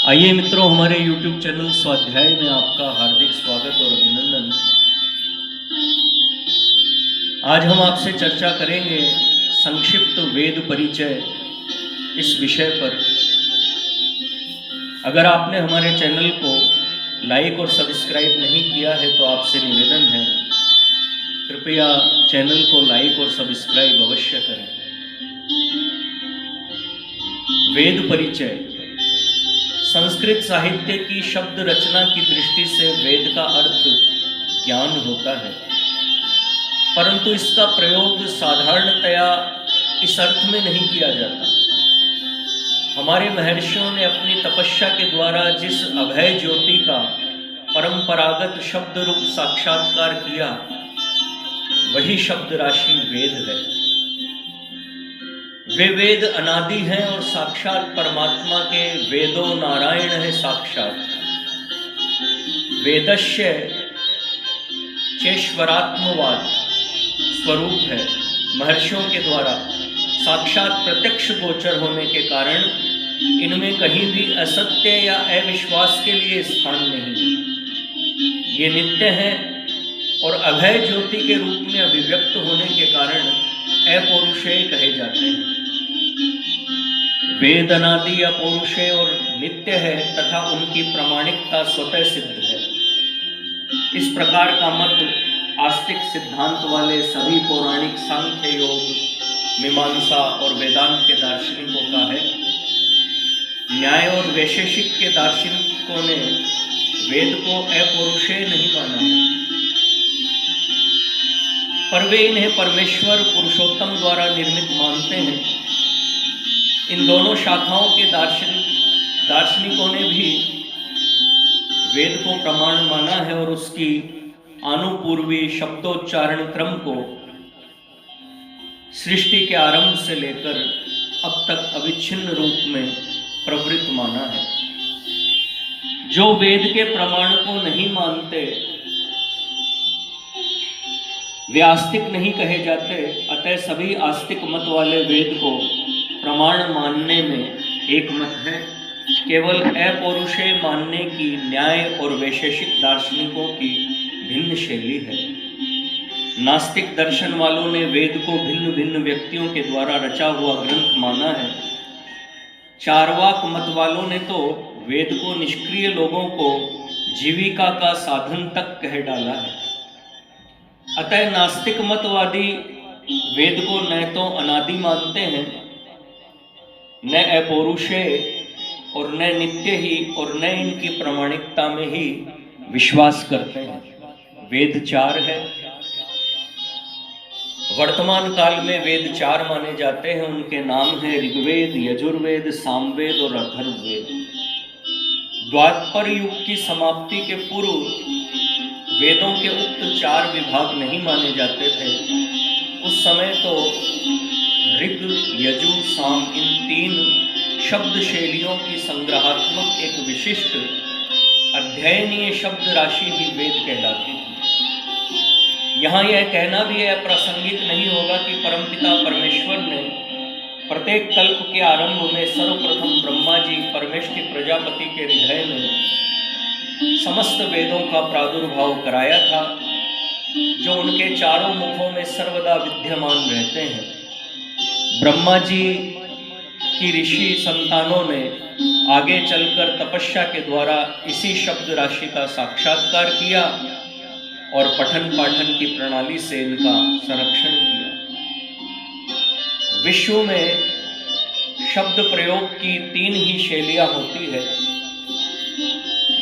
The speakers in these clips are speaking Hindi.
आइए मित्रों, हमारे YouTube चैनल स्वाध्याय में आपका हार्दिक स्वागत और अभिनंदन। आज हम आपसे चर्चा करेंगे संक्षिप्त वेद परिचय इस विषय पर। अगर आपने हमारे चैनल को लाइक और सब्सक्राइब नहीं किया है तो आपसे निवेदन है, कृपया चैनल को लाइक और सब्सक्राइब अवश्य करें। वेद परिचय संस्कृत साहित्य की शब्द रचना की दृष्टि से वेद का अर्थ ज्ञान होता है, परंतु इसका प्रयोग साधारणतया इस अर्थ में नहीं किया जाता। हमारे महर्षियों ने अपनी तपस्या के द्वारा जिस अभय ज्योति का परंपरागत शब्द रूप साक्षात्कार किया, वही शब्द राशि वेद है। वे वेद अनादि हैं और साक्षात परमात्मा के वेदो नारायण है साक्षात। वेदस्य चेश्वरात्मवाद स्वरूप है। महर्षियों के द्वारा साक्षात प्रत्यक्ष गोचर होने के कारण इनमें कहीं भी असत्य या अविश्वास के लिए स्थान नहीं। ये नित्य हैं और अभय ज्योति के रूप में अभिव्यक्त होने के कारण अपौरुषेय कहे जाते हैं। वेद अनादि अपौरुषेय और नित्य है तथा उनकी प्रामाणिकता स्वतः सिद्ध है। इस प्रकार का मत आस्तिक सिद्धांत वाले सभी पौराणिक सांख्य, योग, मीमांसा और वेदांत के दार्शनिकों का है। न्याय और वैशेषिक के दार्शनिकों ने वेद को अपौरुषेय नहीं माना है, पर वे इन्हें परमेश्वर पुरुषोत्तम द्वारा निर्मित मानते हैं। इन दोनों शाखाओं के दार्शनिकों ने भी वेद को प्रमाण माना है और उसकी आनुपूर्वी शब्दोच्चारण क्रम को सृष्टि के आरंभ से लेकर अब तक अविच्छिन्न रूप में प्रवृत्त माना है। जो वेद के प्रमाण को नहीं मानते वे आस्तिक नहीं कहे जाते। अतः सभी आस्तिक मत वाले वेद को प्रमाण मानने में एक मत है। केवल अपौरुषेय मानने की न्याय और वैशेषिक दार्शनिकों की भिन्न शैली है। नास्तिक दर्शन वालों ने वेद को भिन्न भिन्न व्यक्तियों के द्वारा रचा हुआ ग्रंथ माना है। चारवाक मत वालों ने तो वेद को निष्क्रिय लोगों को जीविका का साधन तक कह डाला है। अतः नास्तिक मतवादी वेद को न तो अनादि मानते हैं, न अपौरुषेय और न नित्य ही, और न इनकी प्रामाणिकता में ही विश्वास करते हैं। वेद चार है। वर्तमान काल में वेद चार माने जाते हैं। उनके नाम हैं ऋग्वेद, यजुर्वेद, सामवेद और अथर्ववेद। द्वापर युग की समाप्ति के पूर्व वेदों के उक्त चार विभाग नहीं माने जाते थे। उस समय तो ऋग, यजु, साम इन तीन शब्द शैलियों की संग्रहात्मक एक विशिष्ट अध्ययनीय शब्द राशि ही वेद कहलाती थी। यहाँ यह कहना भी अप्रासंगिक नहीं होगा कि परमपिता परमेश्वर ने प्रत्येक कल्प के आरंभ में सर्वप्रथम ब्रह्मा जी परमेष्टि प्रजापति के हृदय में समस्त वेदों का प्रादुर्भाव कराया था, जो उनके चारों मुखों में सर्वदा विद्यमान रहते हैं। ब्रह्मा जी की ऋषि संतानों ने आगे चलकर तपस्या के द्वारा इसी शब्द राशि का साक्षात्कार किया और पठन पाठन की प्रणाली से इनका संरक्षण किया। विश्व में शब्द प्रयोग की तीन ही शैलियां होती है,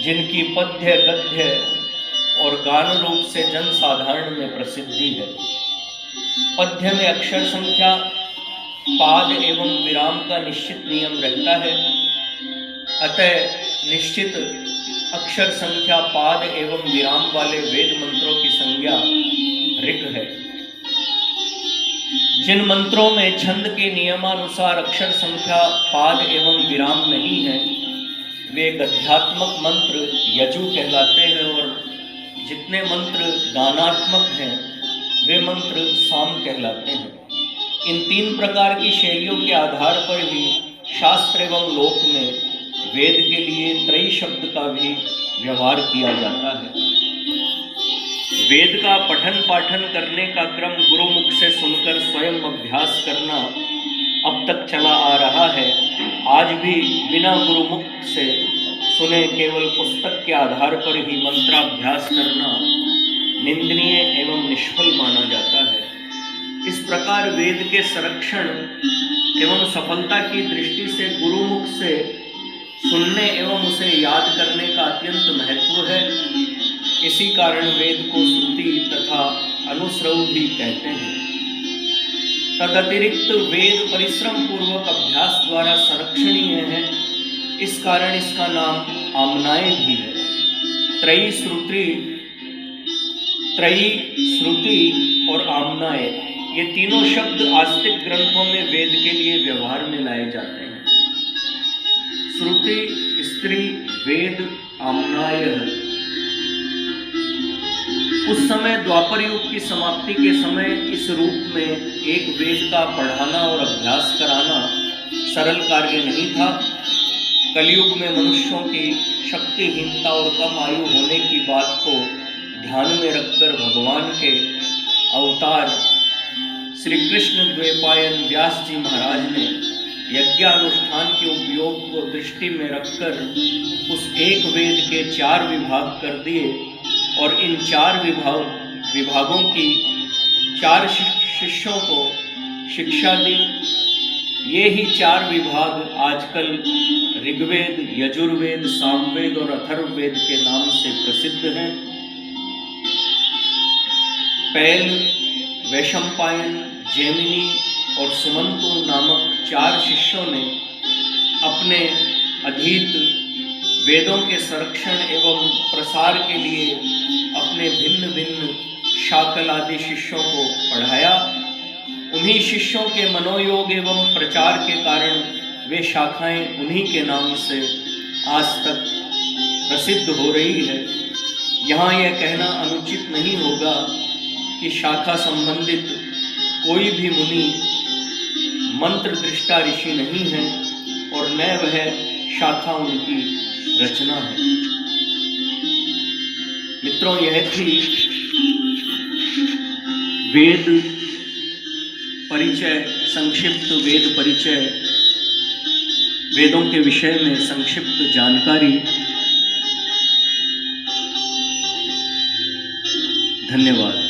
जिनकी पद्य, गद्य और गान रूप से जनसाधारण में प्रसिद्धि है। पद्य में अक्षर संख्या, पाद एवं विराम का निश्चित नियम रहता है। अतः निश्चित अक्षर संख्या, पाद एवं विराम वाले वेद मंत्रों की संज्ञा ऋग है। जिन मंत्रों में छंद के नियमानुसार अक्षर संख्या, पाद एवं विराम नहीं है, वे गद्यात्मक मंत्र यजु कहलाते हैं और जितने मंत्र गानात्मक हैं वे मंत्र साम कहलाते हैं। इन तीन प्रकार की शैलियों के आधार पर ही शास्त्र एवं लोक में वेद के लिए त्रयी शब्द का भी व्यवहार किया जाता है। वेद का पठन पाठन करने का क्रम गुरुमुख से सुनकर स्वयं अभ्यास करना अब तक चला आ रहा है। आज भी बिना गुरुमुख से सुने केवल पुस्तक के आधार पर ही मंत्राभ्यास करना निंदनीय एवं निष्फल माना जाता है। इस प्रकार वेद के संरक्षण एवं सफलता की दृष्टि से गुरुमुख से सुनने एवं उसे याद करने का अत्यंत महत्व है। इसी कारण वेद को श्रुति तथा अनुश्रव भी कहते हैं। तदतिरिक्त वेद परिश्रम पूर्वक अभ्यास द्वारा संरक्षणीय है, इस कारण इसका नाम आमनाय भी है। त्रयी श्रुति और आमनाय, ये तीनों शब्द आस्तिक ग्रंथों में वेद के लिए व्यवहार में लाए जाते हैं। श्रुति, स्त्री, वेद, आमनाय। उस समय द्वापर युग की समाप्ति के समय इस रूप में एक वेद का पढ़ाना और अभ्यास कराना सरल कार्य नहीं था। कलयुग में मनुष्यों की शक्तिहीनता और कम आयु होने की बात को ध्यान में रखकर भगवान के अवतार श्री कृष्ण द्वैपायन व्यास जी महाराज ने यज्ञानुष्ठान के उपयोग को दृष्टि में रखकर उस एक वेद के 4 विभाग कर दिए और इन 4 विभागों की 4 शिष्यों को शिक्षा दी। ये ही 4 विभाग आजकल ऋग्वेद, यजुर्वेद, सामवेद और अथर्ववेद के नाम से प्रसिद्ध हैं। पैल, वैशंपायन, जैमिनी और सुमंतु नामक 4 शिष्यों ने अपने अधीत वेदों के संरक्षण एवं प्रसार के लिए अपने भिन्न भिन्न शाकल आदि शिष्यों को पढ़ाया। उन्हीं शिष्यों के मनोयोग एवं प्रचार के कारण वे शाखाएं उन्हीं के नाम से आज तक प्रसिद्ध हो रही है। यहाँ यह कहना अनुचित नहीं होगा कि शाखा संबंधित कोई भी मुनि मंत्र दृष्टा ऋषि नहीं है और न वह शाखा उनकी रचना है। मित्रों, यह थी वेद परिचय, संक्षिप्त वेद परिचय, वेदों के विषय में संक्षिप्त जानकारी। धन्यवाद।